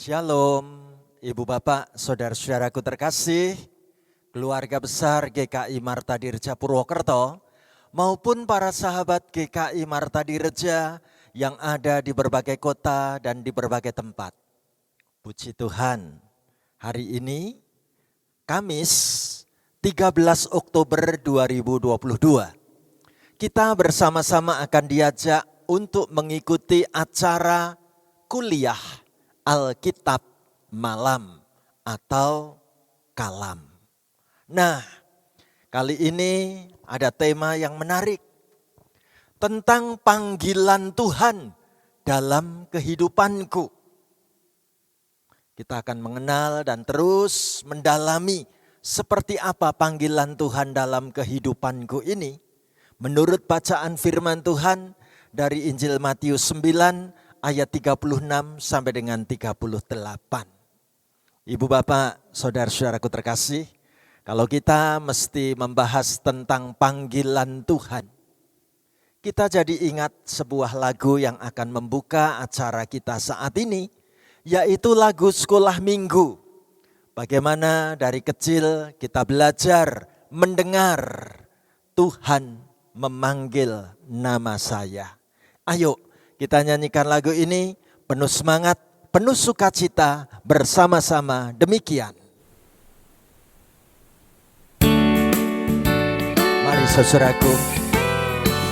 Shalom, Ibu Bapak, Saudara-saudaraku terkasih, keluarga besar GKI Marta Dirja Purwokerto, maupun para sahabat GKI Marta Dirja yang ada di berbagai kota dan di berbagai tempat. Puji Tuhan, hari ini Kamis 13 Oktober 2022, kita bersama-sama akan diajak untuk mengikuti acara kuliah Alkitab Malam atau Kalam. Nah, kali ini ada tema yang menarik tentang panggilan Tuhan dalam kehidupanku. Kita akan mengenal dan terus mendalami seperti apa panggilan Tuhan dalam kehidupanku ini. Menurut bacaan firman Tuhan dari Injil Matius 9 ayat 36 sampai dengan 38. Ibu Bapak, Saudara-saudaraku terkasih, kalau kita mesti membahas tentang panggilan Tuhan, kita jadi ingat sebuah lagu yang akan membuka acara kita saat ini, yaitu lagu sekolah minggu. Bagaimana dari kecil kita belajar mendengar Tuhan memanggil nama saya. Ayo kita nyanyikan lagu ini penuh semangat, penuh sukacita bersama-sama demikian. Mari saudaraku,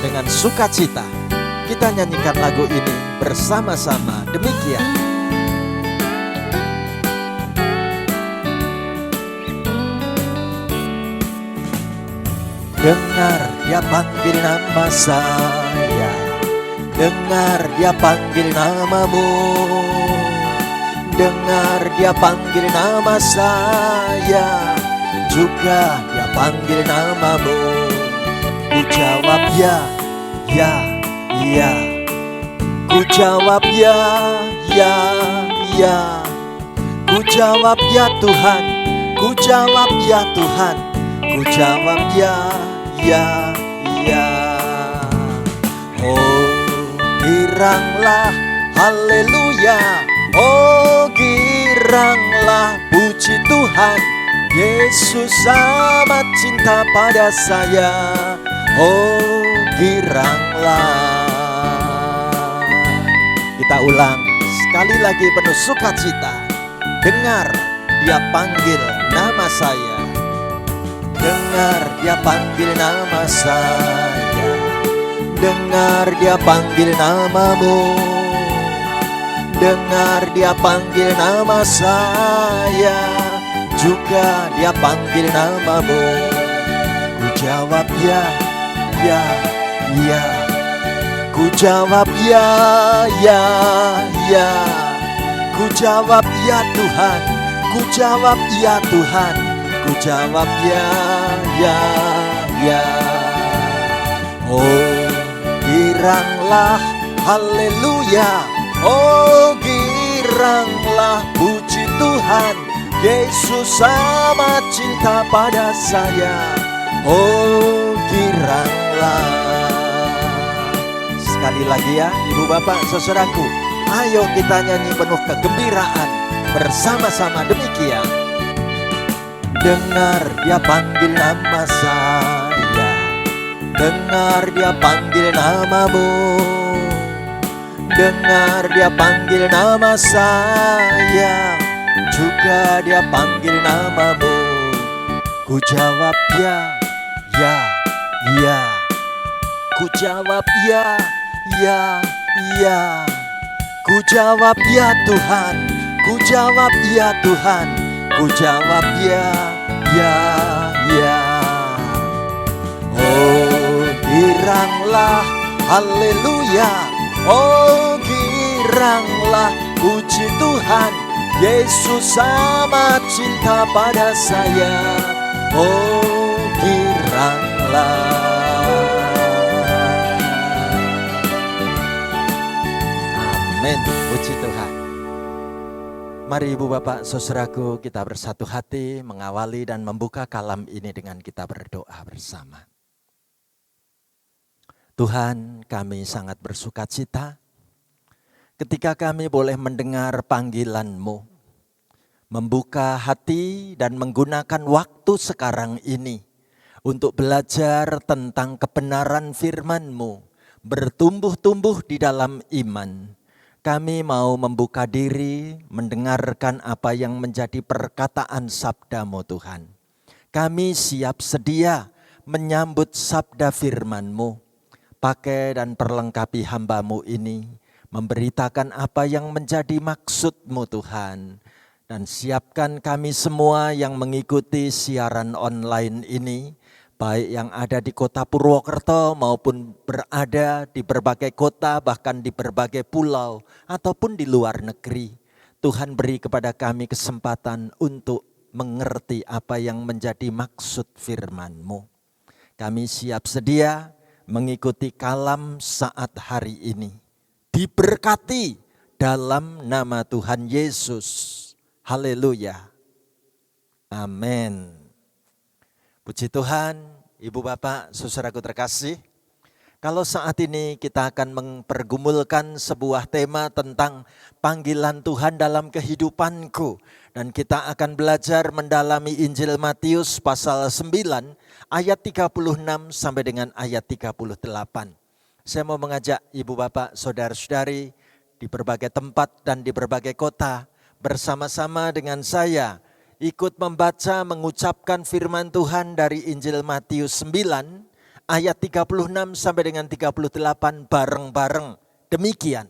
dengan sukacita kita nyanyikan lagu ini bersama-sama demikian. Dengar dia panggil nama saya, dengar dia panggil namamu, dengar dia panggil nama saya, juga dia panggil namamu. Ku jawab ya, ya, ya. Ku jawab ya, ya, ya. Ku jawab ya Tuhan, ku jawab ya Tuhan, ku jawab ya, ya, ya. Oh, giranglah, haleluya, oh giranglah, puji Tuhan, Yesus amat cinta pada saya, oh giranglah. Kita ulang sekali lagi penuh sukacita, dengar dia panggil nama saya, dengar dia panggil nama saya, dengar dia panggil namamu, dengar dia panggil nama saya, juga dia panggil namamu. Ku jawab ya, ya, ya. Ku jawab ya, ya, ya. Ku jawab ya Tuhan, ku jawab ya Tuhan, ku jawab ya, ya, ya. Oh, giranglah, haleluya, oh giranglah, puji Tuhan, Yesus amat cinta pada saya, oh giranglah. Sekali lagi ya Ibu Bapak Saudaraku, ayo kita nyanyi penuh kegembiraan bersama-sama demikian. Dengar dia panggil nama saya, dengar dia panggil namamu, dengar dia panggil nama saya, juga dia panggil namamu. Ku jawab ya, ya, ya. Ku jawab ya, ya, ya. Ku jawab ya Tuhan, ku jawab ya Tuhan, ku jawab ya, ya, ya. Oh giranglah, haleluya, oh giranglah, puji Tuhan, Yesus amat cinta pada saya, oh giranglah. Amin, puji Tuhan. Mari Ibu Bapak Saudaraku, kita bersatu hati mengawali dan membuka kalam ini dengan kita berdoa bersama. Tuhan, kami sangat bersukacita ketika kami boleh mendengar panggilan-Mu, membuka hati dan menggunakan waktu sekarang ini untuk belajar tentang kebenaran firman-Mu, bertumbuh-tumbuh di dalam iman. Kami mau membuka diri, mendengarkan apa yang menjadi perkataan sabda-Mu Tuhan. Kami siap sedia menyambut sabda firman-Mu. Pakai dan perlengkapi hamba-Mu ini, memberitakan apa yang menjadi maksud-Mu Tuhan. Dan siapkan kami semua yang mengikuti siaran online ini, baik yang ada di kota Purwokerto maupun berada di berbagai kota, bahkan di berbagai pulau ataupun di luar negeri. Tuhan beri kepada kami kesempatan untuk mengerti apa yang menjadi maksud firman-Mu. Kami siap sedia mengikuti kalam saat hari ini. Diberkati dalam nama Tuhan Yesus. Haleluya. Amin. Puji Tuhan, Ibu Bapak, saudaraku terkasih. Kalau saat ini kita akan mempergumulkan sebuah tema tentang panggilan Tuhan dalam kehidupanku. Dan kita akan belajar mendalami Injil Matius pasal 9 ayat 36 sampai dengan ayat 38. Saya mau mengajak Ibu Bapak, saudara-saudari di berbagai tempat dan di berbagai kota, bersama-sama dengan saya ikut membaca mengucapkan firman Tuhan dari Injil Matius 9 ayat 36 sampai dengan 38 bareng-bareng. Demikian.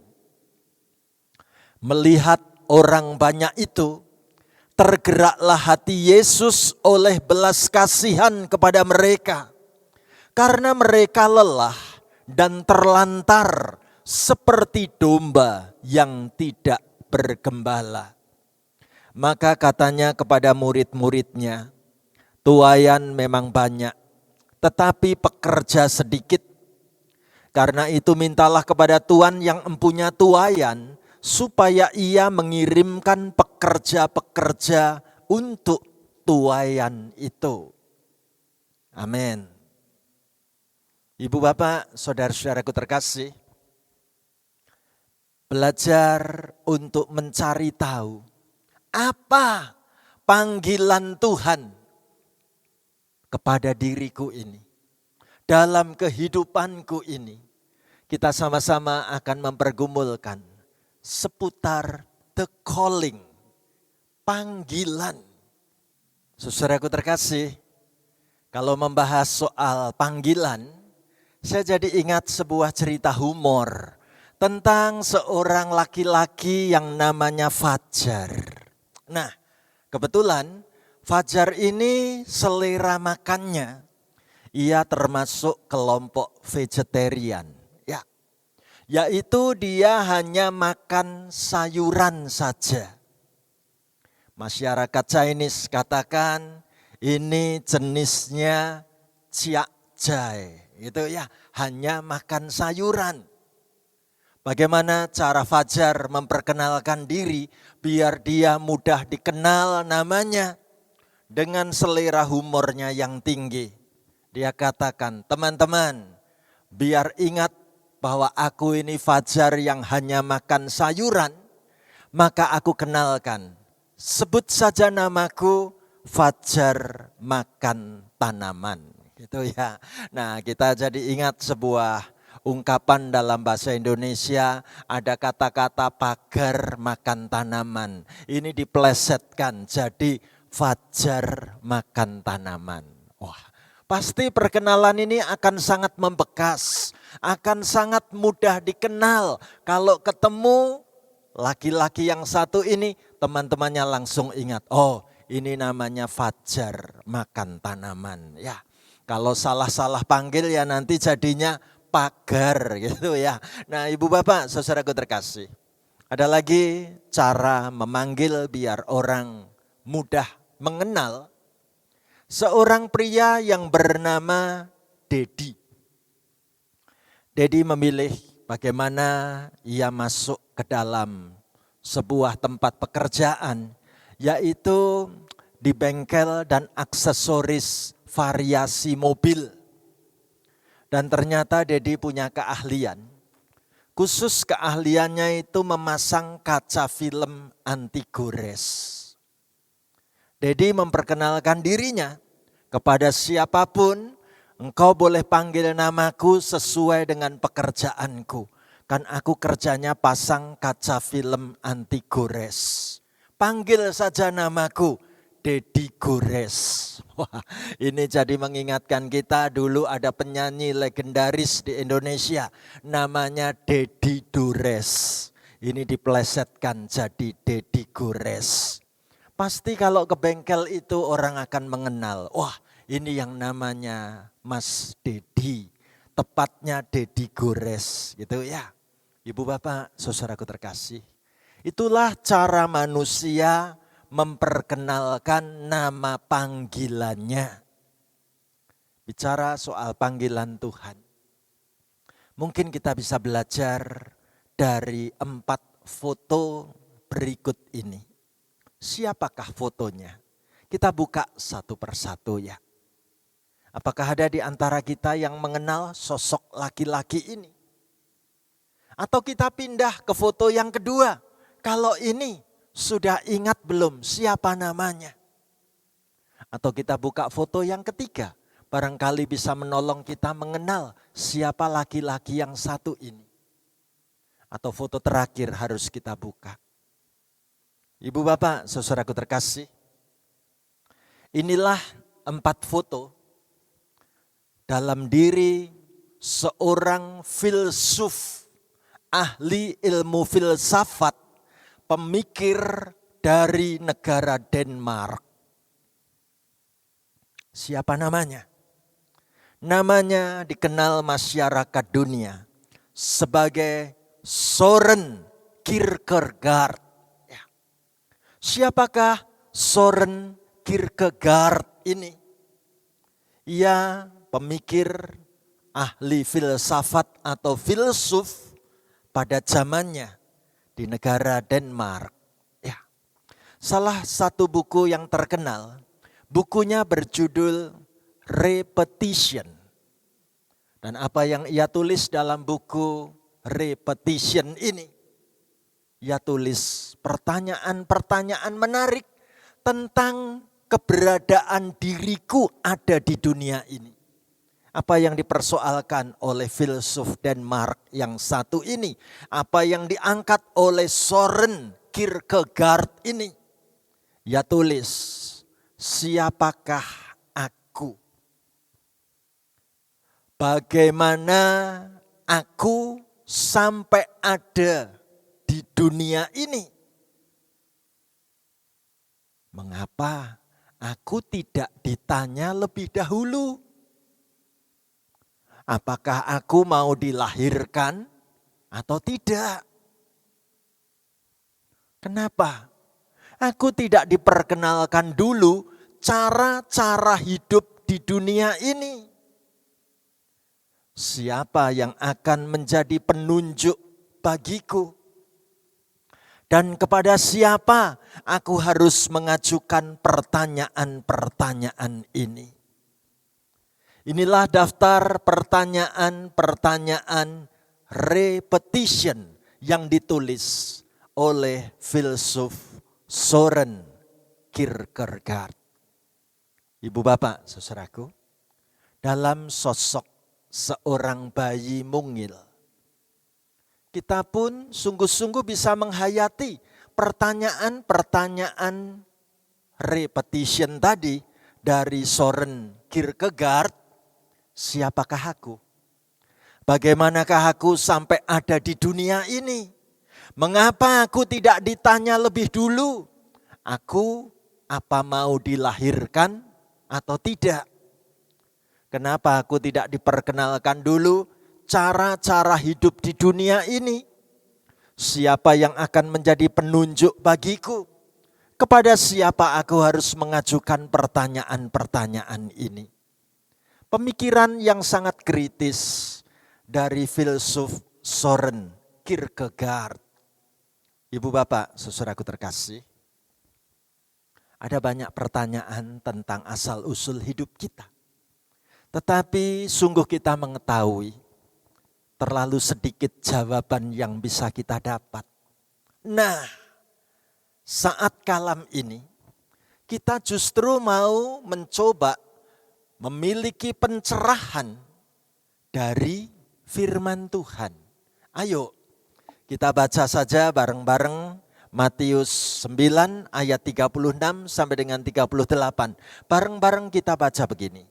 Melihat orang banyak itu, tergeraklah hati Yesus oleh belas kasihan kepada mereka, karena mereka lelah dan terlantar seperti domba yang tidak bergembala. Maka katanya kepada murid-muridnya, tuaian memang banyak, tetapi pekerja sedikit. Karena itu mintalah kepada Tuhan yang empunya tuaian, supaya ia mengirimkan pekerja-pekerja untuk tuaian itu. Amin. Ibu Bapak, saudara-saudaraku terkasih, belajar untuk mencari tahu apa panggilan Tuhan kepada diriku ini, dalam kehidupanku ini. Kita sama-sama akan mempergumulkan seputar the calling, panggilan. Saudaraku terkasih, kalau membahas soal panggilan, saya jadi ingat sebuah cerita humor tentang seorang laki-laki yang namanya Fajar. Nah, kebetulan Fajar ini selera makannya, ia termasuk kelompok vegetarian. Ya, yaitu dia hanya makan sayuran saja. Masyarakat Chinese katakan ini jenisnya ciakcai, gitu ya, hanya makan sayuran. Bagaimana cara Fajar memperkenalkan diri biar dia mudah dikenal namanya? Dengan selera humornya yang tinggi. Dia katakan, teman-teman, biar ingat bahwa aku ini Fajar yang hanya makan sayuran, maka aku kenalkan. Sebut saja namaku Fajar makan tanaman. Gitu ya. Nah, kita jadi ingat sebuah ungkapan dalam bahasa Indonesia, ada kata-kata pagar makan tanaman. Ini diplesetkan jadi Fajar makan tanaman. Wah, pasti perkenalan ini akan sangat membekas, akan sangat mudah dikenal. Kalau ketemu laki-laki yang satu ini, teman-temannya langsung ingat, oh ini namanya Fajar makan tanaman. Ya, kalau salah-salah panggil ya nanti jadinya pagar gitu ya. Nah, Ibu Bapak, saudaraku terkasih, ada lagi cara memanggil biar orang mudah mengenal. Seorang pria yang bernama Dedi. Dedi memilih bagaimana ia masuk ke dalam sebuah tempat pekerjaan, yaitu di bengkel dan aksesoris variasi mobil. Dan ternyata Dedi punya keahlian. Khusus keahliannya itu memasang kaca film anti gores. Dedi memperkenalkan dirinya kepada siapapun, engkau boleh panggil namaku sesuai dengan pekerjaanku. Kan aku kerjanya pasang kaca film anti gores. Panggil saja namaku, Dedi Gores. Wah, ini jadi mengingatkan kita dulu ada penyanyi legendaris di Indonesia. Namanya Dedi Dures. Ini diplesetkan jadi Dedi Gores. Pasti kalau ke bengkel itu orang akan mengenal. Wah, ini yang namanya Mas Dedi. Tepatnya Dedi Gores gitu ya. Ibu bapak, saudaraku terkasih. Itulah cara manusia memperkenalkan nama panggilannya. Bicara soal panggilan Tuhan. Mungkin kita bisa belajar dari 4 foto berikut ini. Siapakah fotonya? Kita buka satu persatu ya. Apakah ada di antara kita yang mengenal sosok laki-laki ini? Atau kita pindah ke foto yang kedua. Kalau ini sudah ingat belum siapa namanya? Atau kita buka foto yang ketiga. Barangkali bisa menolong kita mengenal siapa laki-laki yang satu ini. Atau foto terakhir harus kita buka. Ibu bapak, saudaraku terkasih. Inilah 4 foto dalam diri seorang filsuf, ahli ilmu filsafat, pemikir dari negara Denmark. Siapa namanya? Namanya dikenal masyarakat dunia sebagai Søren Kierkegaard. Ya. Siapakah Søren Kierkegaard ini? Ia pemikir, ahli filsafat atau filsuf pada zamannya di negara Denmark. Ya. Salah satu buku yang terkenal, bukunya berjudul Repetition. Dan apa yang ia tulis dalam buku Repetition ini? Ia tulis pertanyaan-pertanyaan menarik tentang keberadaan diriku ada di dunia ini. Apa yang dipersoalkan oleh filsuf Denmark yang satu ini? Apa yang diangkat oleh Søren Kierkegaard ini? Ia tulis, siapakah aku? Bagaimana aku sampai ada di dunia ini? Mengapa aku tidak ditanya lebih dahulu? Apakah aku mau dilahirkan atau tidak? Kenapa? Aku tidak diperkenalkan dulu cara-cara hidup di dunia ini. Siapa yang akan menjadi penunjuk bagiku? Dan kepada siapa aku harus mengajukan pertanyaan-pertanyaan ini? Inilah daftar pertanyaan-pertanyaan repetition yang ditulis oleh filsuf Søren Kierkegaard. Ibu bapak, saudaraku, dalam sosok seorang bayi mungil, kita pun sungguh-sungguh bisa menghayati pertanyaan-pertanyaan repetition tadi dari Søren Kierkegaard. Siapakah aku? Bagaimanakah aku sampai ada di dunia ini? Mengapa aku tidak ditanya lebih dulu? Aku apa mau dilahirkan atau tidak? Kenapa aku tidak diperkenalkan dulu cara-cara hidup di dunia ini? Siapa yang akan menjadi penunjuk bagiku? Kepada siapa aku harus mengajukan pertanyaan-pertanyaan ini? Pemikiran yang sangat kritis dari filsuf Søren Kierkegaard. Ibu bapak, saudaraku terkasih, ada banyak pertanyaan tentang asal-usul hidup kita. Tetapi sungguh kita mengetahui terlalu sedikit jawaban yang bisa kita dapat. Nah, saat kalam ini kita justru mau mencoba memiliki pencerahan dari firman Tuhan. Ayo kita baca saja bareng-bareng Matius 9 ayat 36 sampai dengan 38. Bareng-bareng kita baca begini.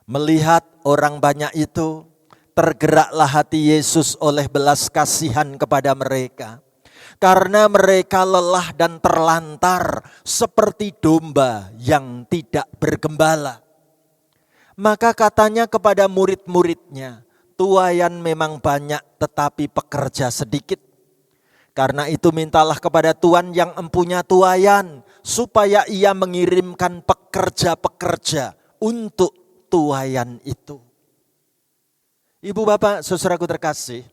Melihat orang banyak itu, tergeraklah hati Yesus oleh belas kasihan kepada mereka. Karena mereka lelah dan terlantar seperti domba yang tidak bergembala. Maka katanya kepada murid-muridnya, tuaian memang banyak tetapi pekerja sedikit. Karena itu mintalah kepada Tuhan yang empunya tuaian, supaya ia mengirimkan pekerja-pekerja untuk tuaian itu. Ibu bapak saudaraku terkasih,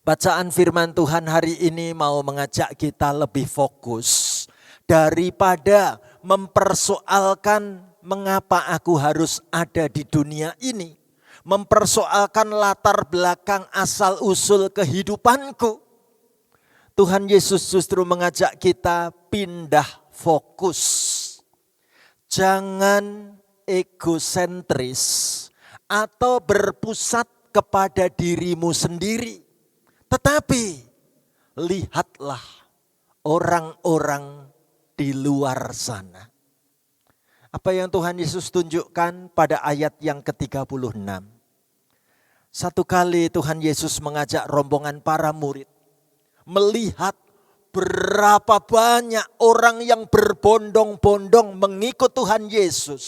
bacaan firman Tuhan hari ini mau mengajak kita lebih fokus daripada mempersoalkan mengapa aku harus ada di dunia ini. Mempersoalkan latar belakang asal usul kehidupanku. Tuhan Yesus justru mengajak kita pindah fokus. Jangan egosentris atau berpusat kepada dirimu sendiri. Tetapi lihatlah orang-orang di luar sana. Apa yang Tuhan Yesus tunjukkan pada ayat yang ke-36. Satu kali Tuhan Yesus mengajak rombongan para murid melihat berapa banyak orang yang berbondong-bondong mengikut Tuhan Yesus.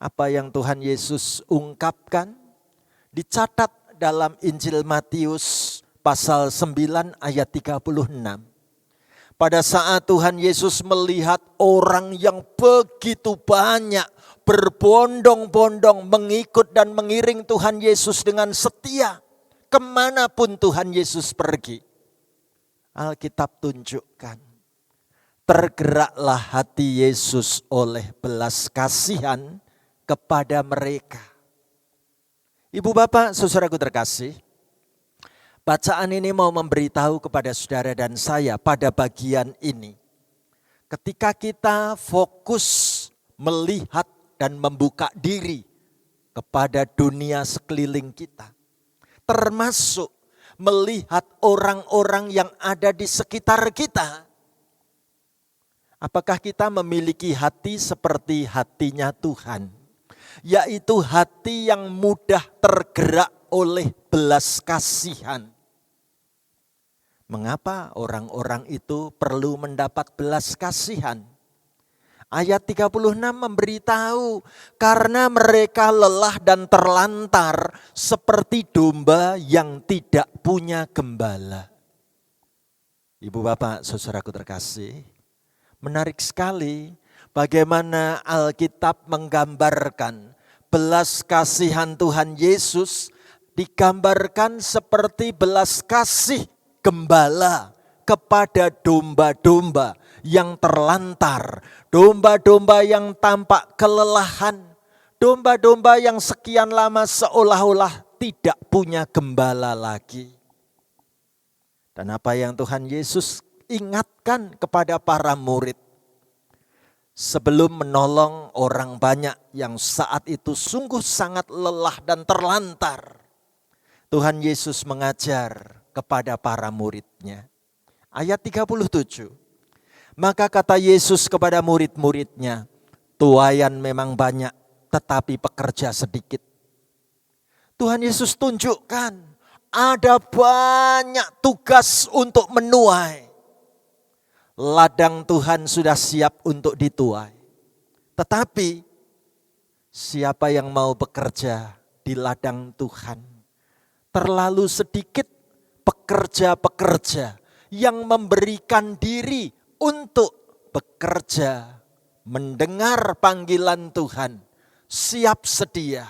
Apa yang Tuhan Yesus ungkapkan dicatat dalam Injil Matius pasal 9 ayat 36. Pada saat Tuhan Yesus melihat orang yang begitu banyak berbondong-bondong mengikut dan mengiring Tuhan Yesus dengan setia. Kemanapun Tuhan Yesus pergi. Alkitab tunjukkan. Tergeraklah hati Yesus oleh belas kasihan kepada mereka. Ibu bapak saudaraku terkasih. Bacaan ini mau memberitahu kepada saudara dan saya pada bagian ini. Ketika kita fokus melihat dan membuka diri kepada dunia sekeliling kita. Termasuk melihat orang-orang yang ada di sekitar kita. Apakah kita memiliki hati seperti hatinya Tuhan? Yaitu hati yang mudah tergerak oleh belas kasihan. Mengapa orang-orang itu perlu mendapat belas kasihan? Ayat 36 memberitahu karena mereka lelah dan terlantar seperti domba yang tidak punya gembala. Ibu bapak saudaraku terkasih, menarik sekali bagaimana Alkitab menggambarkan belas kasihan Tuhan Yesus digambarkan seperti belas kasih gembala kepada domba-domba yang terlantar, domba-domba yang tampak kelelahan, domba-domba yang sekian lama seolah-olah tidak punya gembala lagi. Dan apa yang Tuhan Yesus ingatkan kepada para murid sebelum menolong orang banyak yang saat itu sungguh sangat lelah dan terlantar, Tuhan Yesus mengajar kepada para muridnya. Ayat 37. Maka kata Yesus kepada murid-muridnya, tuaian memang banyak tetapi pekerja sedikit. Tuhan Yesus tunjukkan ada banyak tugas untuk menuai. Ladang Tuhan sudah siap untuk dituai. Tetapi siapa yang mau bekerja di ladang Tuhan? Terlalu sedikit pekerja-pekerja yang memberikan diri untuk bekerja, mendengar panggilan Tuhan, siap sedia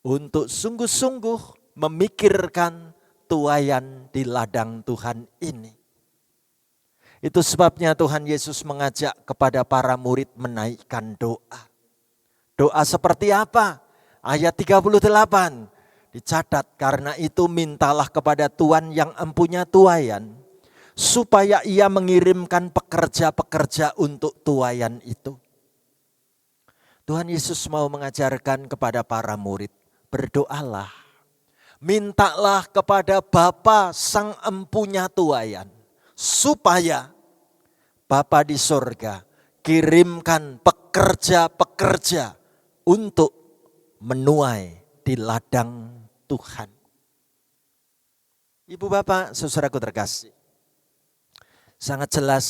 untuk sungguh-sungguh memikirkan tuaian di ladang Tuhan ini. Itu sebabnya Tuhan Yesus mengajak kepada para murid menaikkan doa. Doa seperti apa? Ayat 38 dicatat, karena itu mintalah kepada Tuhan yang empunya tuaian, supaya ia mengirimkan pekerja-pekerja untuk tuaian itu. Tuhan Yesus mau mengajarkan kepada para murid, berdoalah, mintalah kepada Bapa sang empunya tuaian, supaya Bapa di sorga kirimkan pekerja-pekerja untuk menuai di ladang Tuhan. Ibu bapak, saudaraku terkasih, sangat jelas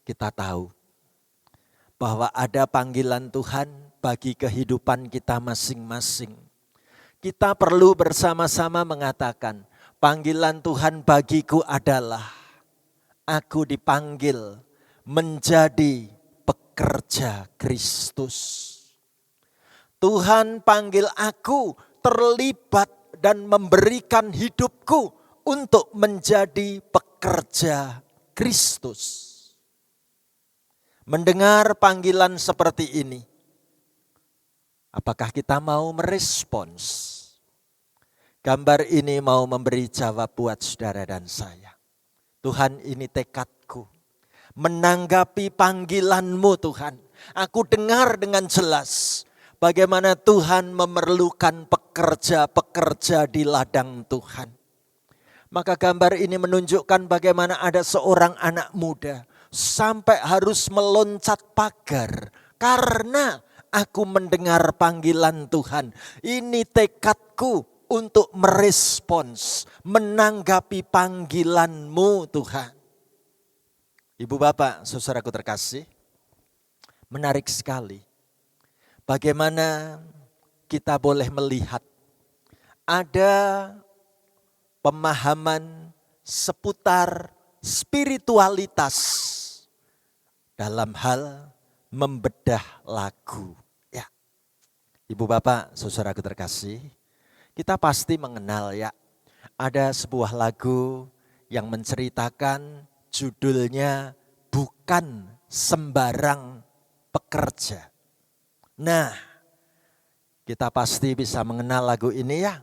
kita tahu bahwa ada panggilan Tuhan bagi kehidupan kita masing-masing. Kita perlu bersama-sama mengatakan, panggilan Tuhan bagiku adalah aku dipanggil menjadi pekerja Kristus. Tuhan panggil aku terlibat dan memberikan hidupku untuk menjadi pekerja Kristus. Mendengar panggilan seperti ini, apakah kita mau merespons? Gambar ini mau memberi jawab buat saudara dan saya. Tuhan, ini tekadku. Menanggapi panggilan-Mu Tuhan. Aku dengar dengan jelas bagaimana Tuhan memerlukan pekerja-pekerja di ladang Tuhan. Maka gambar ini menunjukkan bagaimana ada seorang anak muda sampai harus meloncat pagar karena aku mendengar panggilan Tuhan. Ini tekadku untuk merespons, menanggapi panggilan-Mu Tuhan. Ibu bapak, saudaraku terkasih, menarik sekali bagaimana kita boleh melihat ada pemahaman seputar spiritualitas dalam hal membedah lagu. Ya, ibu bapak, saudaraku terkasih, kita pasti mengenal ya, ada sebuah lagu yang menceritakan judulnya Bukan Sembarang Pekerja. Nah, kita pasti bisa mengenal lagu ini ya.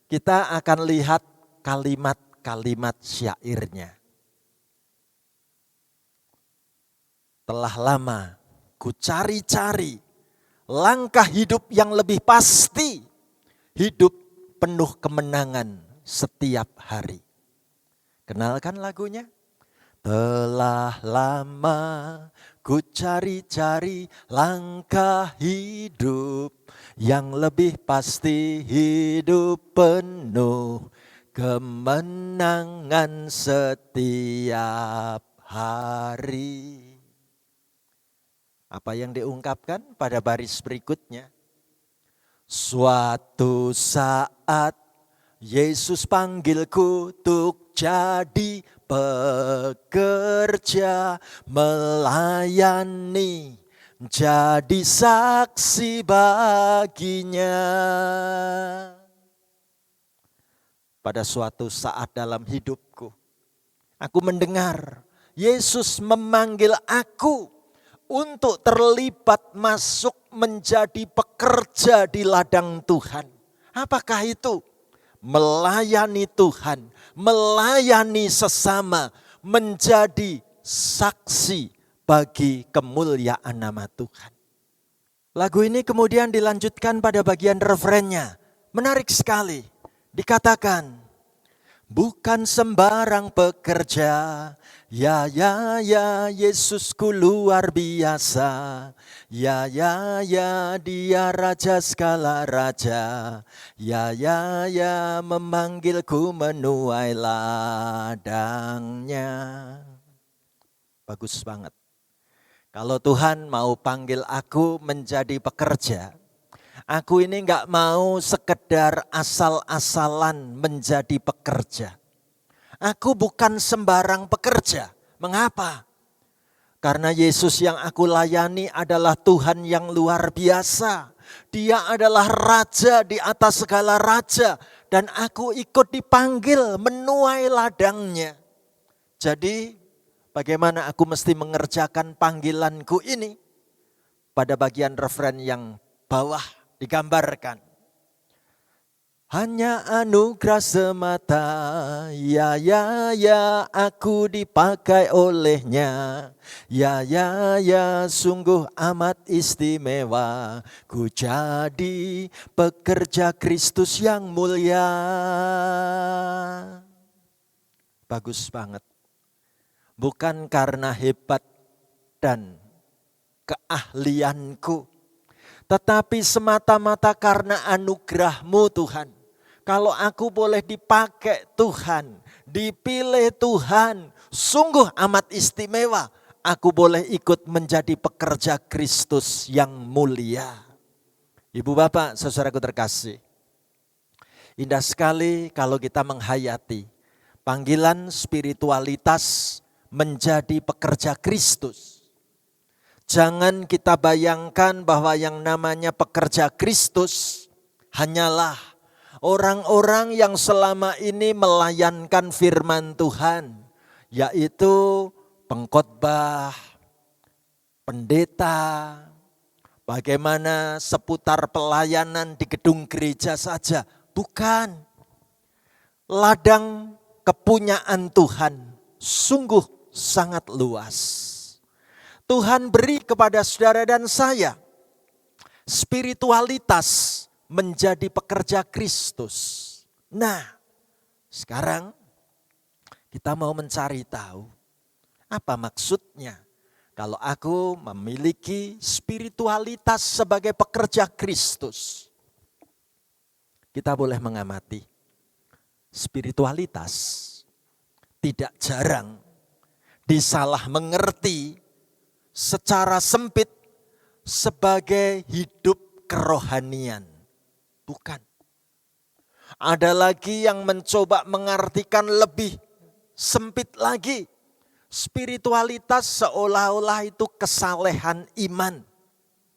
Kita akan lihat kalimat-kalimat syairnya. Telah lama ku cari-cari langkah hidup yang lebih pasti. Hidup penuh kemenangan setiap hari. Kenalkan lagunya? Telah lama ku cari-cari langkah hidup yang lebih pasti, hidup penuh kemenangan setiap hari. Apa yang diungkapkan pada baris berikutnya? Suatu saat Yesus panggilku untuk jadi pekerja, melayani, jadi saksi baginya. Pada suatu saat dalam hidupku, aku mendengar Yesus memanggil aku untuk terlibat masuk menjadi pekerja di ladang Tuhan. Apakah itu? Melayani Tuhan, melayani sesama, menjadi saksi bagi kemuliaan nama Tuhan. Lagu ini kemudian dilanjutkan pada bagian refrennya. Menarik sekali. Dikatakan, bukan sembarang pekerja, ya Yesusku luar biasa. Ya dia raja segala raja. Ya memanggilku menuai ladangnya. Bagus banget. Kalau Tuhan mau panggil aku menjadi pekerja, aku ini enggak mau sekedar asal-asalan menjadi pekerja. Aku bukan sembarang pekerja. Mengapa? Karena Yesus yang aku layani adalah Tuhan yang luar biasa. Dia adalah raja di atas segala raja. Dan aku ikut dipanggil menuai ladangnya. Jadi bagaimana aku mesti mengerjakan panggilanku ini? Pada bagian referen yang bawah digambarkan. Hanya anugerah semata, ya aku dipakai olehnya. Ya sungguh amat istimewa, ku jadi pekerja Kristus yang mulia. Bagus banget. Bukan karena hebat dan keahlianku, tetapi semata-mata karena anugerah-Mu Tuhan. Kalau aku boleh dipakai Tuhan, dipilih Tuhan, sungguh amat istimewa. Aku boleh ikut menjadi pekerja Kristus yang mulia. Ibu bapak, saudaraku terkasih. Indah sekali kalau kita menghayati panggilan spiritualitas menjadi pekerja Kristus. Jangan kita bayangkan bahwa yang namanya pekerja Kristus hanyalah orang-orang yang selama ini melayankan firman Tuhan, yaitu pengkhotbah, pendeta, bagaimana seputar pelayanan di gedung gereja saja. Bukan. Ladang kepunyaan Tuhan sungguh sangat luas. Tuhan beri kepada saudara dan saya spiritualitas menjadi pekerja Kristus. Nah, sekarang kita mau mencari tahu apa maksudnya kalau aku memiliki spiritualitas sebagai pekerja Kristus. Kita boleh mengamati spiritualitas tidak jarang disalah mengerti secara sempit sebagai hidup kerohanian. Bukan. Ada lagi yang mencoba mengartikan lebih sempit lagi. Spiritualitas seolah-olah itu kesalehan iman.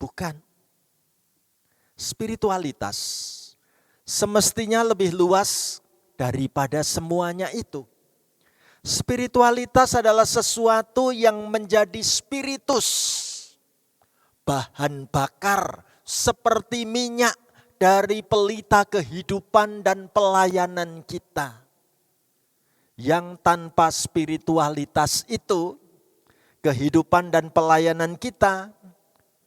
Bukan. Spiritualitas semestinya lebih luas daripada semuanya itu. Spiritualitas adalah sesuatu yang menjadi spiritus. Bahan bakar seperti minyak dari pelita kehidupan dan pelayanan kita. Yang tanpa spiritualitas itu, kehidupan dan pelayanan kita,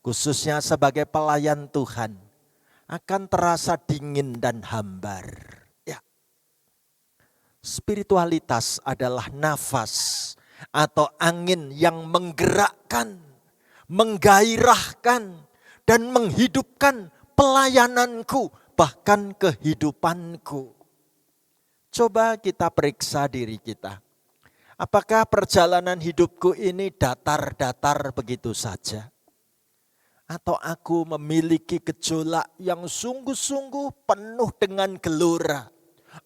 khususnya sebagai pelayan Tuhan, akan terasa dingin dan hambar. Ya. Spiritualitas adalah nafas atau angin yang menggerakkan, menggairahkan, dan menghidupkan pelayananku, bahkan kehidupanku. Coba kita periksa diri kita. Apakah perjalanan hidupku ini datar-datar begitu saja? Atau aku memiliki gejolak yang sungguh-sungguh penuh dengan gelora.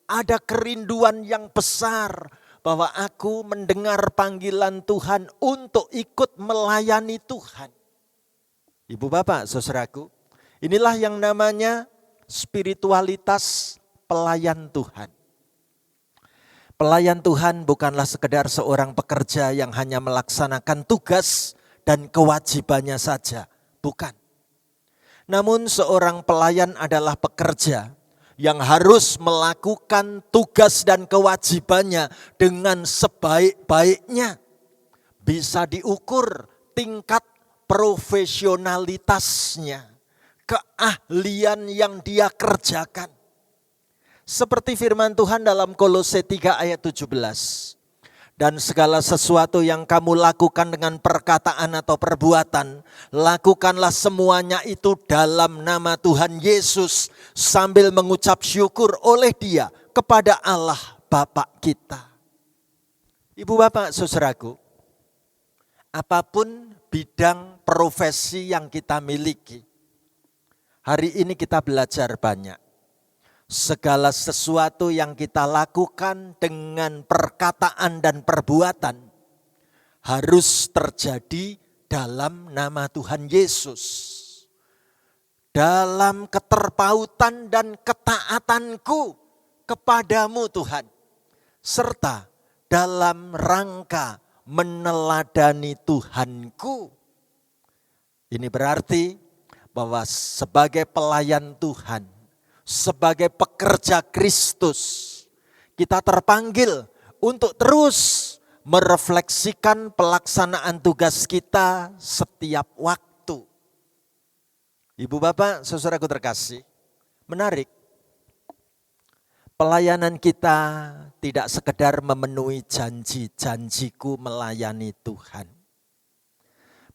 Ada kerinduan yang besar bahwa aku mendengar panggilan Tuhan untuk ikut melayani Tuhan. Ibu bapak, saudaraku, inilah yang namanya spiritualitas pelayan Tuhan. Pelayan Tuhan bukanlah sekedar seorang pekerja yang hanya melaksanakan tugas dan kewajibannya saja. Bukan. Namun seorang pelayan adalah pekerja yang harus melakukan tugas dan kewajibannya dengan sebaik-baiknya. Bisa diukur tingkat profesionalitasnya, keahlian yang dia kerjakan. Seperti firman Tuhan dalam Kolose 3 ayat 17. Dan segala sesuatu yang kamu lakukan dengan perkataan atau perbuatan, lakukanlah semuanya itu dalam nama Tuhan Yesus sambil mengucap syukur oleh Dia kepada Allah Bapa kita. Ibu bapak saudaraku, apapun bidang profesi yang kita miliki, hari ini kita belajar banyak. Segala sesuatu yang kita lakukan dengan perkataan dan perbuatan harus terjadi dalam nama Tuhan Yesus. Dalam keterpautan dan ketaatanku kepadamu Tuhan. Serta dalam rangka meneladani Tuhanku. Ini berarti bahwa sebagai pelayan Tuhan, sebagai pekerja Kristus, kita terpanggil untuk terus merefleksikan pelaksanaan tugas kita setiap waktu. Ibu bapak, saudaraku terkasih, menarik. Pelayanan kita tidak sekedar memenuhi janji-janjiku melayani Tuhan.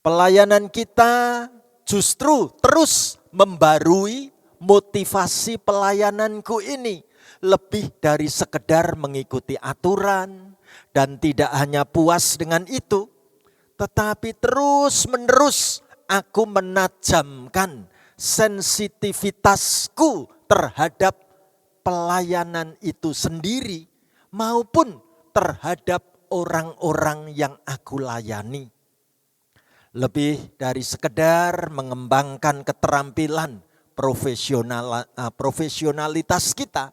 Pelayanan kita justru terus membarui motivasi pelayananku ini. Lebih dari sekedar mengikuti aturan dan tidak hanya puas dengan itu. Tetapi terus menerus aku menajamkan sensitivitasku terhadap pelayanan itu sendiri maupun terhadap orang-orang yang aku layani. Lebih dari sekedar mengembangkan keterampilan profesionalitas kita,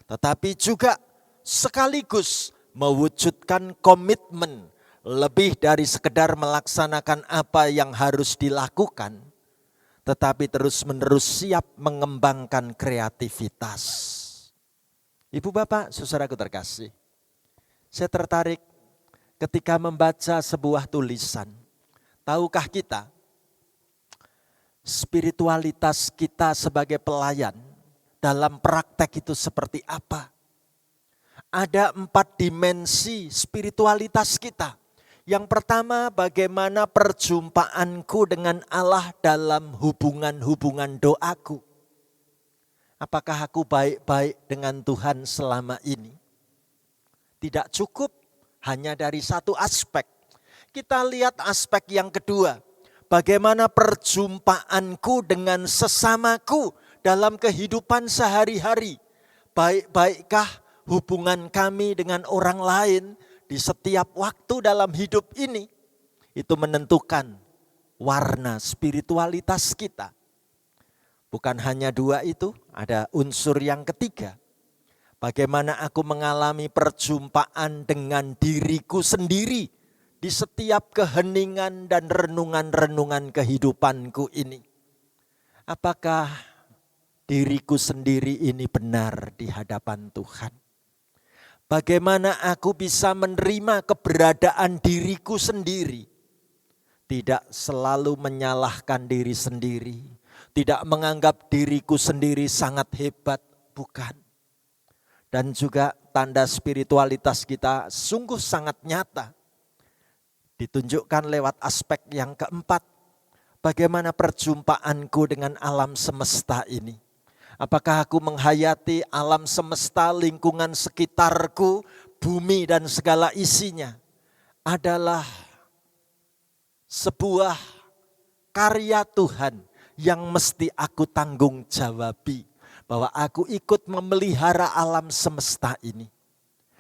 tetapi juga sekaligus mewujudkan komitmen lebih dari sekedar melaksanakan apa yang harus dilakukan, tetapi terus-menerus siap mengembangkan kreativitas. Ibu bapak, saudaraku terkasih, saya tertarik ketika membaca sebuah tulisan. Tahukah kita, spiritualitas kita sebagai pelayan dalam praktek itu seperti apa? Ada 4 dimensi spiritualitas kita. Yang pertama, bagaimana perjumpaanku dengan Allah dalam hubungan-hubungan doaku. Apakah aku baik-baik dengan Tuhan selama ini? Tidak cukup hanya dari satu aspek. Kita lihat aspek yang kedua. Bagaimana perjumpaanku dengan sesamaku dalam kehidupan sehari-hari. Baik-baikkah hubungan kami dengan orang lain di setiap waktu dalam hidup ini? Itu menentukan warna spiritualitas kita. Bukan hanya 2 itu, ada unsur yang ketiga. Bagaimana aku mengalami perjumpaan dengan diriku sendiri di setiap keheningan dan renungan-renungan kehidupanku ini. Apakah diriku sendiri ini benar di hadapan Tuhan? Bagaimana aku bisa menerima keberadaan diriku sendiri? Tidak selalu menyalahkan diri sendiri. Tidak menganggap diriku sendiri sangat hebat, bukan. Dan juga tanda spiritualitas kita sungguh sangat nyata. Ditunjukkan lewat aspek yang keempat. Bagaimana perjumpaanku dengan alam semesta ini. Apakah aku menghayati alam semesta, lingkungan sekitarku, bumi dan segala isinya adalah sebuah karya Tuhan yang mesti aku tanggung jawabi. Bahwa aku ikut memelihara alam semesta ini.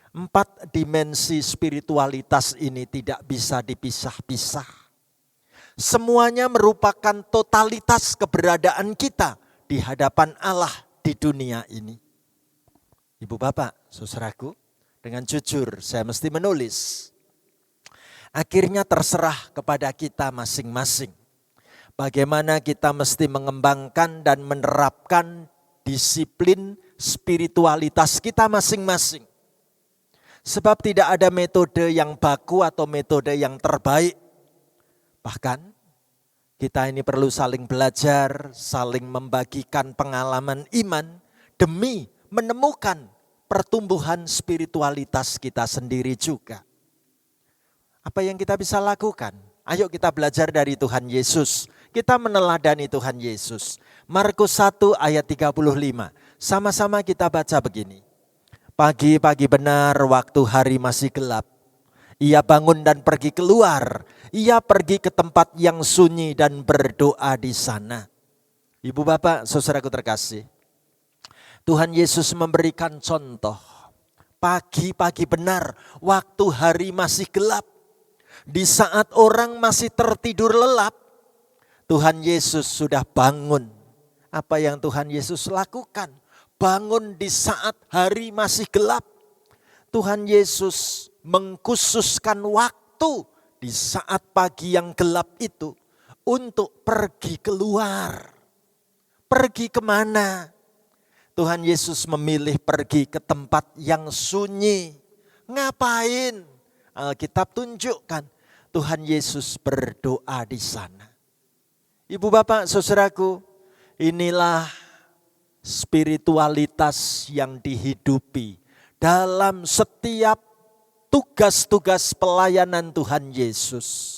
4 dimensi spiritualitas ini tidak bisa dipisah-pisah. Semuanya merupakan totalitas keberadaan kita di hadapan Allah di dunia ini. Ibu bapak, saudaraku, dengan jujur saya mesti menulis. Akhirnya terserah kepada kita masing-masing. Bagaimana kita mesti mengembangkan dan menerapkan disiplin spiritualitas kita masing-masing. Sebab tidak ada metode yang baku atau metode yang terbaik. Bahkan kita ini perlu saling belajar, saling membagikan pengalaman iman demi menemukan pertumbuhan spiritualitas kita sendiri juga. Apa yang kita bisa lakukan? Ayo kita belajar dari Tuhan Yesus. Kita meneladani Tuhan Yesus. Markus 1 ayat 35. Sama-sama kita baca begini. Pagi-pagi benar waktu hari masih gelap. Ia bangun dan pergi keluar. Ia pergi ke tempat yang sunyi dan berdoa di sana. Ibu bapak, saudaraku terkasih. Tuhan Yesus memberikan contoh. Pagi-pagi benar waktu hari masih gelap. Di saat orang masih tertidur lelap. Tuhan Yesus sudah bangun. Apa yang Tuhan Yesus lakukan? Bangun di saat hari masih gelap. Tuhan Yesus mengkhususkan waktu di saat pagi yang gelap itu untuk pergi keluar. Pergi kemana? Tuhan Yesus memilih pergi ke tempat yang sunyi. Ngapain? Alkitab tunjukkan Tuhan Yesus berdoa di sana. Ibu bapak saudaraku, inilah spiritualitas yang dihidupi dalam setiap tugas-tugas pelayanan Tuhan Yesus.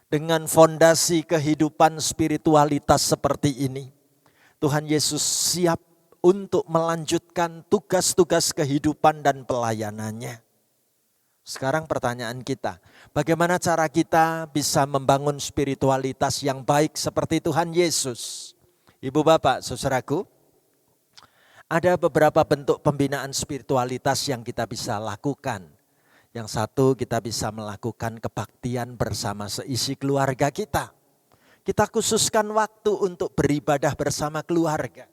Dengan fondasi kehidupan spiritualitas seperti ini, Tuhan Yesus siap untuk melanjutkan tugas-tugas kehidupan dan pelayanannya. Sekarang pertanyaan kita, bagaimana cara kita bisa membangun spiritualitas yang baik seperti Tuhan Yesus? Ibu bapak, saudaraku, ada beberapa bentuk pembinaan spiritualitas yang kita bisa lakukan. Yang satu, kita bisa melakukan kebaktian bersama seisi keluarga kita. Kita khususkan waktu untuk beribadah bersama keluarga.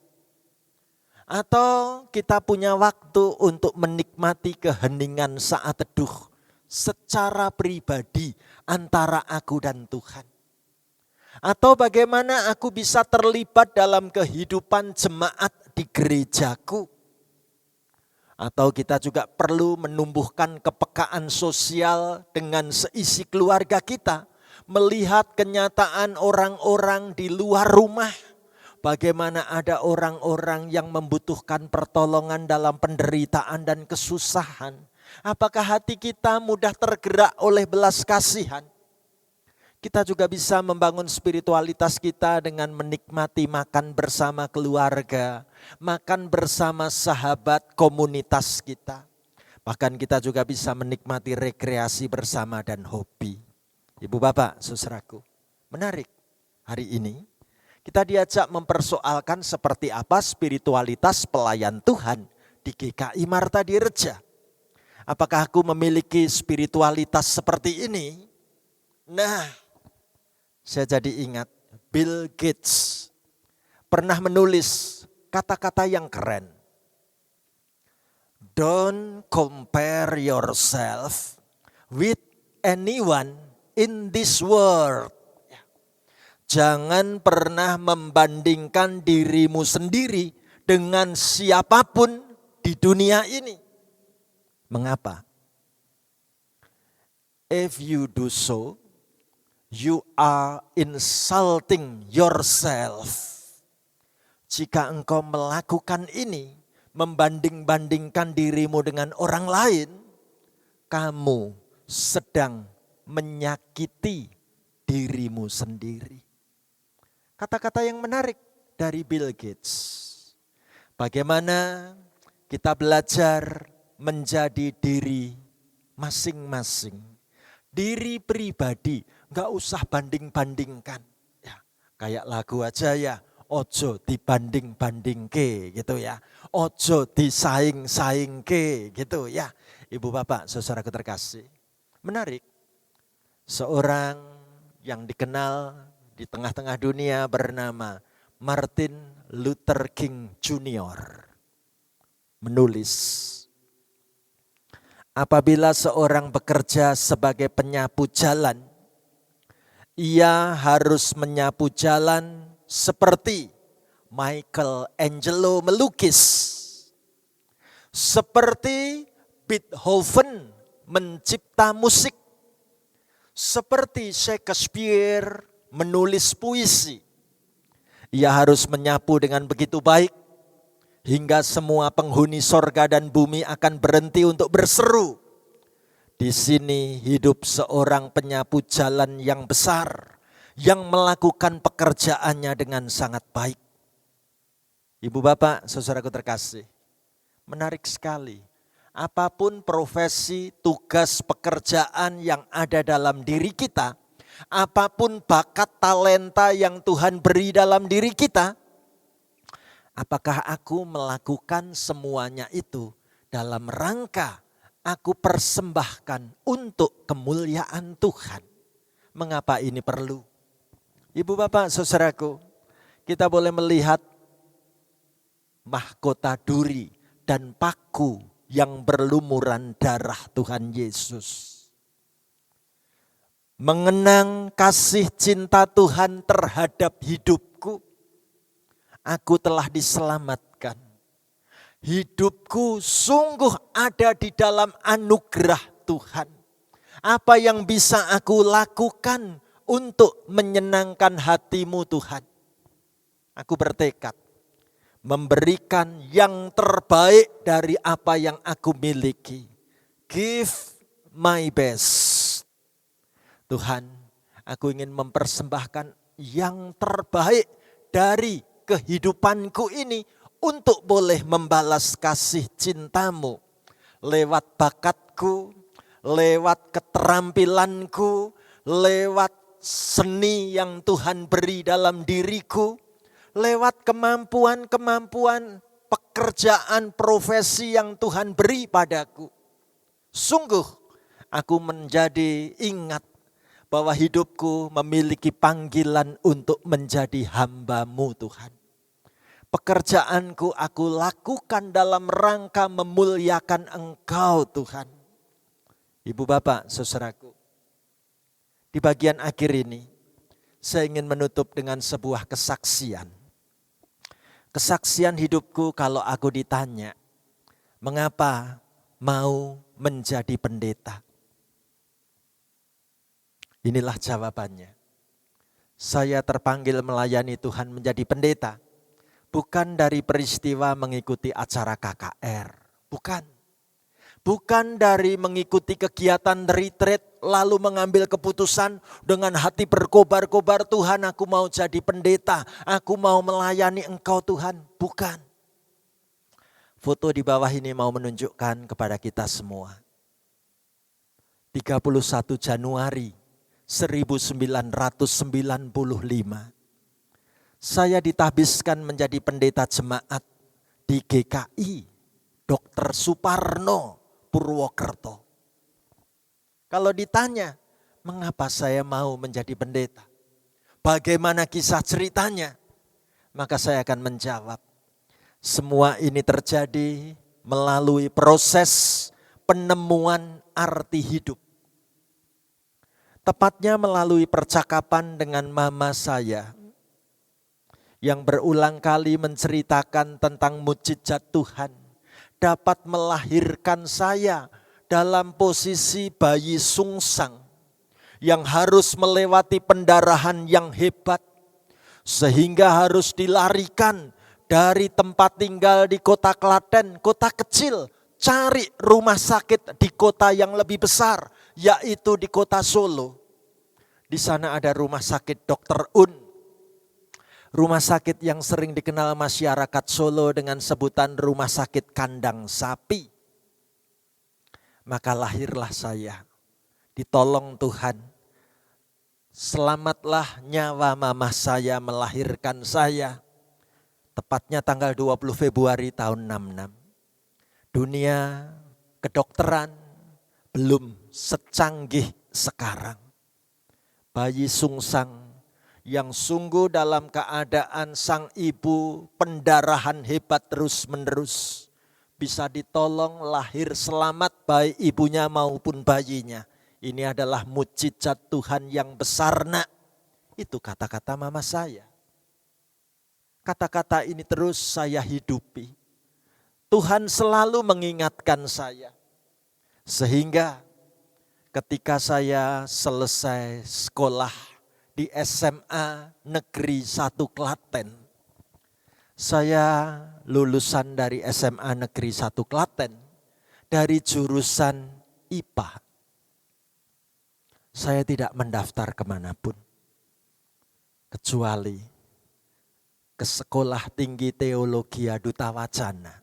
Atau kita punya waktu untuk menikmati keheningan saat teduh secara pribadi antara aku dan Tuhan. Atau bagaimana aku bisa terlibat dalam kehidupan jemaat di gerejaku. Atau kita juga perlu menumbuhkan kepekaan sosial dengan seisi keluarga kita. Melihat kenyataan orang-orang di luar rumah. Bagaimana ada orang-orang yang membutuhkan pertolongan dalam penderitaan dan kesusahan. Apakah hati kita mudah tergerak oleh belas kasihan? Kita juga bisa membangun spiritualitas kita dengan menikmati makan bersama keluarga. Makan bersama sahabat komunitas kita. Bahkan kita juga bisa menikmati rekreasi bersama dan hobi. Ibu bapak, saudaraku, menarik hari ini. Kita diajak mempersoalkan seperti apa spiritualitas pelayan Tuhan di GKI Marta Direja. Apakah aku memiliki spiritualitas seperti ini? Nah, saya jadi ingat Bill Gates pernah menulis kata-kata yang keren. Don't compare yourself with anyone in this world. Jangan pernah membandingkan dirimu sendiri dengan siapapun di dunia ini. Mengapa? If you do so, you are insulting yourself. Jika engkau melakukan ini, membanding-bandingkan dirimu dengan orang lain, kamu sedang menyakiti dirimu sendiri. Kata-kata yang menarik dari Bill Gates. Bagaimana kita belajar menjadi diri masing-masing. Diri pribadi, gak usah banding-bandingkan. Ya, kayak lagu aja ya, ojo dibanding-bandingke gitu ya. Ojo disaing-saingke gitu ya. Ibu bapak, saudaraku terkasih. Menarik, seorang yang dikenal di tengah-tengah dunia bernama Martin Luther King Jr. menulis, apabila seorang bekerja sebagai penyapu jalan, ia harus menyapu jalan seperti Michelangelo melukis, seperti Beethoven mencipta musik, seperti Shakespeare menulis puisi. Ia harus menyapu dengan begitu baik hingga semua penghuni sorga dan bumi akan berhenti untuk berseru. Di sini hidup seorang penyapu jalan yang besar yang melakukan pekerjaannya dengan sangat baik. Ibu bapak, saudaraku terkasih, menarik sekali. Apapun profesi, tugas, pekerjaan yang ada dalam diri kita, apapun bakat talenta yang Tuhan beri dalam diri kita, apakah aku melakukan semuanya itu dalam rangka aku persembahkan untuk kemuliaan Tuhan? Mengapa ini perlu? Ibu bapak saudaraku, kita boleh melihat mahkota duri dan paku yang berlumuran darah Tuhan Yesus. Mengenang kasih cinta Tuhan terhadap hidupku. aku telah diselamatkan. Hidupku sungguh ada di dalam anugerah Tuhan. Apa yang bisa aku lakukan untuk menyenangkan hati-Mu Tuhan? Aku bertekad memberikan yang terbaik dari apa yang aku miliki. Give my best. Tuhan, aku ingin mempersembahkan yang terbaik dari kehidupanku ini untuk boleh membalas kasih cinta-Mu lewat bakatku, lewat keterampilanku, lewat seni yang Tuhan beri dalam diriku, lewat kemampuan-kemampuan pekerjaan profesi yang Tuhan beri padaku. Sungguh aku menjadi ingat bahwa hidupku memiliki panggilan untuk menjadi hamba-Mu Tuhan. Pekerjaanku aku lakukan dalam rangka memuliakan Engkau Tuhan. Ibu bapak, saudaraku, di bagian akhir ini saya ingin menutup dengan sebuah kesaksian. Kesaksian hidupku kalau aku ditanya, mengapa mau menjadi pendeta? Inilah jawabannya. Saya terpanggil melayani Tuhan menjadi pendeta. Bukan dari peristiwa mengikuti acara KKR. Bukan. Bukan dari mengikuti kegiatan retreat lalu mengambil keputusan dengan hati berkobar-kobar, Tuhan aku mau jadi pendeta. Aku mau melayani Engkau Tuhan. Bukan. Foto di bawah ini mau menunjukkan kepada kita semua. 31 Januari 1995. Saya ditahbiskan menjadi pendeta jemaat di GKI Dr. Suparno Purwokerto. Kalau ditanya, mengapa saya mau menjadi pendeta? Bagaimana kisah ceritanya? Maka saya akan menjawab, semua ini terjadi melalui proses penemuan arti hidup. Tepatnya melalui percakapan dengan mama saya, yang berulang kali menceritakan tentang mukjizat Tuhan dapat melahirkan saya dalam posisi bayi sungsang yang harus melewati pendarahan yang hebat sehingga harus dilarikan dari tempat tinggal di kota Klaten, kota kecil, cari rumah sakit di kota yang lebih besar, yaitu di kota Solo. Di sana ada rumah sakit Dr. Un. Rumah sakit yang sering dikenal masyarakat Solo dengan sebutan rumah sakit kandang sapi. Maka lahirlah saya, ditolong Tuhan. Selamatlah nyawa mama saya melahirkan saya. Tepatnya tanggal 20 Februari tahun 66. Dunia kedokteran belum secanggih sekarang. Bayi sungsang yang sungguh dalam keadaan sang ibu pendarahan hebat terus-menerus. Bisa ditolong lahir selamat baik ibunya maupun bayinya. Ini adalah mukjizat Tuhan yang besar nak. Itu kata-kata mama saya. Kata-kata ini terus saya hidupi. Tuhan selalu mengingatkan saya. Sehingga ketika saya selesai sekolah di SMA Negeri 1 Klaten. Saya lulusan dari SMA Negeri 1 Klaten dari jurusan IPA. Saya tidak mendaftar kemanapun kecuali ke Sekolah Tinggi Teologi Duta Wacana.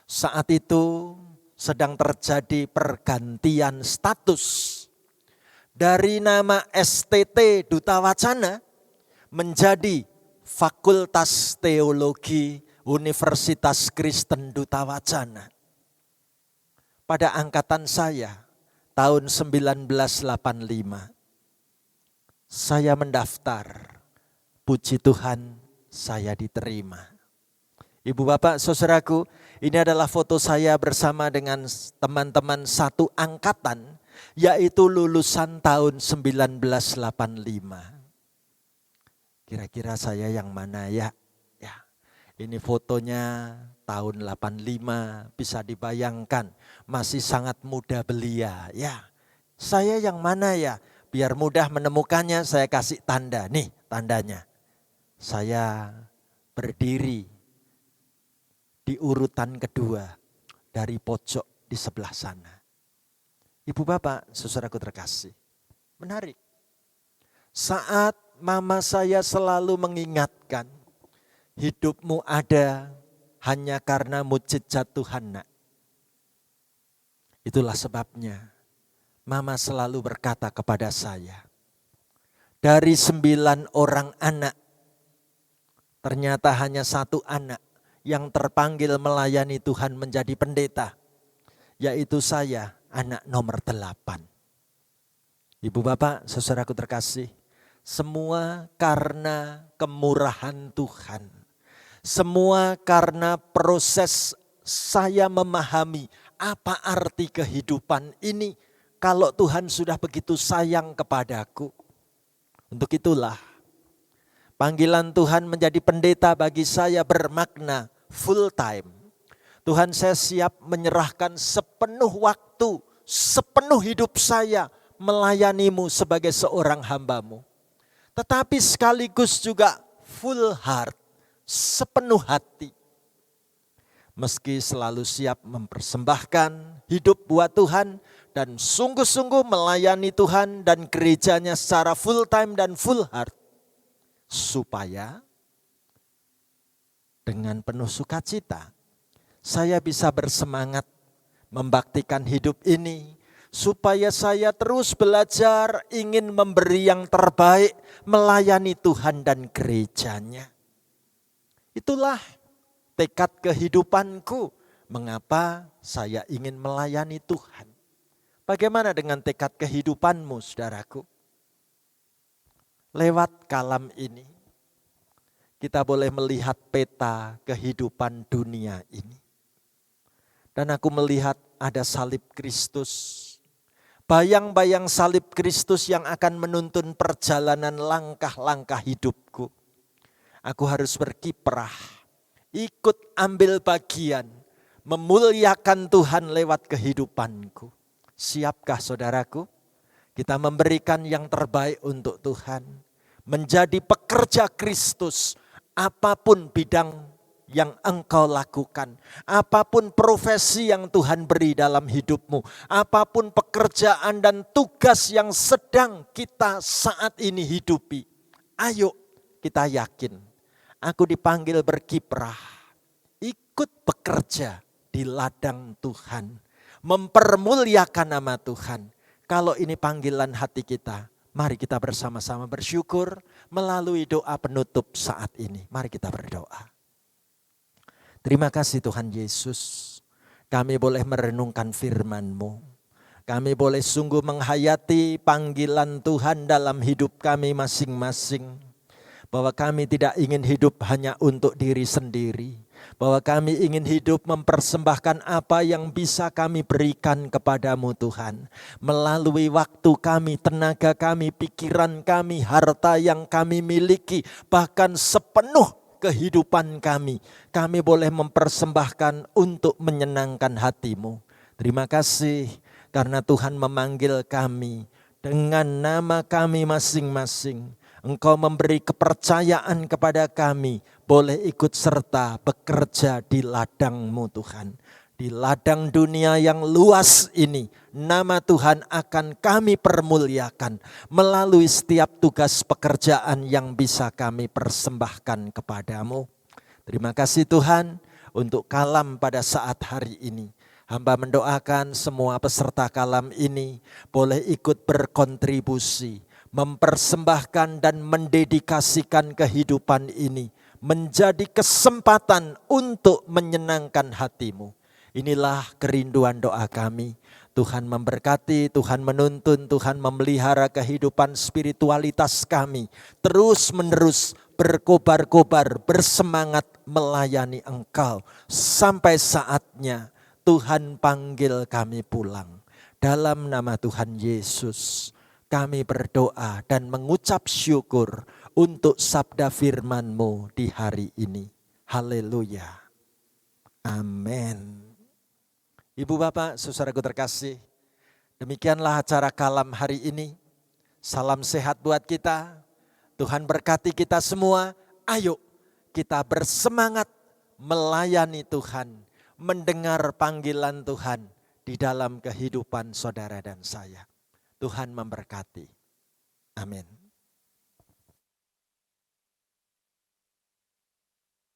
Saat itu sedang terjadi pergantian status. Dari nama STT Duta Wacana menjadi Fakultas Teologi Universitas Kristen Duta Wacana. Pada angkatan saya tahun 1985, saya mendaftar. Puji Tuhan saya diterima. Ibu bapak saudaraku, ini adalah foto saya bersama dengan teman-teman satu angkatan, yaitu lulusan tahun 1985. Kira-kira saya yang mana ya? Ini fotonya tahun 85, bisa dibayangkan masih sangat muda belia. Ya, saya yang mana ya? Biar mudah menemukannya saya kasih tanda. Nih tandanya. Saya berdiri di urutan kedua dari pojok di sebelah sana. Ibu bapak, saudaraku terkasih. Menarik. Saat mama saya selalu mengingatkan, hidupmu ada hanya karena mujizat Tuhan, nak. Itulah sebabnya mama selalu berkata kepada saya, dari 9 orang anak, ternyata hanya 1 anak yang terpanggil melayani Tuhan menjadi pendeta, yaitu saya, anak nomor 8. Ibu bapak, saudaraku terkasih, semua karena kemurahan Tuhan. Semua karena proses saya memahami apa arti kehidupan ini kalau Tuhan sudah begitu sayang kepadaku. Untuk itulah panggilan Tuhan menjadi pendeta bagi saya bermakna full time. Tuhan, saya siap menyerahkan sepenuh waktu, sepenuh hidup saya melayanimu sebagai seorang hambamu. Tetapi sekaligus juga full heart, sepenuh hati. Meski selalu siap mempersembahkan hidup buat Tuhan dan sungguh-sungguh melayani Tuhan dan gerejanya secara full time dan full heart. Supaya dengan penuh sukacita saya bisa bersemangat membaktikan hidup ini. Supaya saya terus belajar ingin memberi yang terbaik melayani Tuhan dan gerejanya. Itulah tekad kehidupanku. Mengapa saya ingin melayani Tuhan. Bagaimana dengan tekad kehidupanmu, saudaraku? Lewat kalam ini, kita boleh melihat peta kehidupan dunia ini. Dan aku melihat ada salib Kristus. Bayang-bayang salib Kristus yang akan menuntun perjalanan langkah-langkah hidupku. Aku harus berkiprah, ikut ambil bagian, memuliakan Tuhan lewat kehidupanku. Siapkah saudaraku? Kita memberikan yang terbaik untuk Tuhan. Menjadi pekerja Kristus, apapun bidang yang engkau lakukan, apapun profesi yang Tuhan beri dalam hidupmu, apapun pekerjaan dan tugas yang sedang kita saat ini hidupi. Ayo kita yakin, aku dipanggil berkiprah, ikut bekerja di ladang Tuhan, mempermuliakan nama Tuhan. Kalau ini panggilan hati kita, mari kita bersama-sama bersyukur melalui doa penutup saat ini. Mari kita berdoa. Terima kasih Tuhan Yesus, kami boleh merenungkan firman-Mu. Kami boleh sungguh menghayati panggilan Tuhan dalam hidup kami masing-masing. Bahwa kami tidak ingin hidup hanya untuk diri sendiri. Bahwa kami ingin hidup mempersembahkan apa yang bisa kami berikan kepadamu Tuhan. Melalui waktu kami, tenaga kami, pikiran kami, harta yang kami miliki. Bahkan sepenuh kehidupan kami boleh mempersembahkan untuk menyenangkan hati-Mu. Terima kasih karena Tuhan memanggil kami dengan nama kami masing-masing. Engkau memberi kepercayaan kepada kami, boleh ikut serta bekerja di ladang-Mu Tuhan. Di ladang dunia yang luas ini, nama Tuhan akan kami permuliakan melalui setiap tugas pekerjaan yang bisa kami persembahkan kepadamu. Terima kasih Tuhan untuk kalam pada saat hari ini. Hamba mendoakan semua peserta kalam ini boleh ikut berkontribusi, mempersembahkan dan mendedikasikan kehidupan ini menjadi kesempatan untuk menyenangkan hati-Mu. Inilah kerinduan doa kami. Tuhan memberkati, Tuhan menuntun, Tuhan memelihara kehidupan spiritualitas kami. Terus menerus berkobar-kobar, bersemangat melayani Engkau. Sampai saatnya Tuhan panggil kami pulang. Dalam nama Tuhan Yesus kami berdoa dan mengucap syukur untuk sabda firman-Mu di hari ini. Haleluya. Amin. Ibu bapak, saudaraku terkasih, demikianlah acara kalam hari ini. Salam sehat buat kita. Tuhan berkati kita semua. Ayo kita bersemangat melayani Tuhan, mendengar panggilan Tuhan di dalam kehidupan saudara dan saya. Tuhan memberkati. Amin.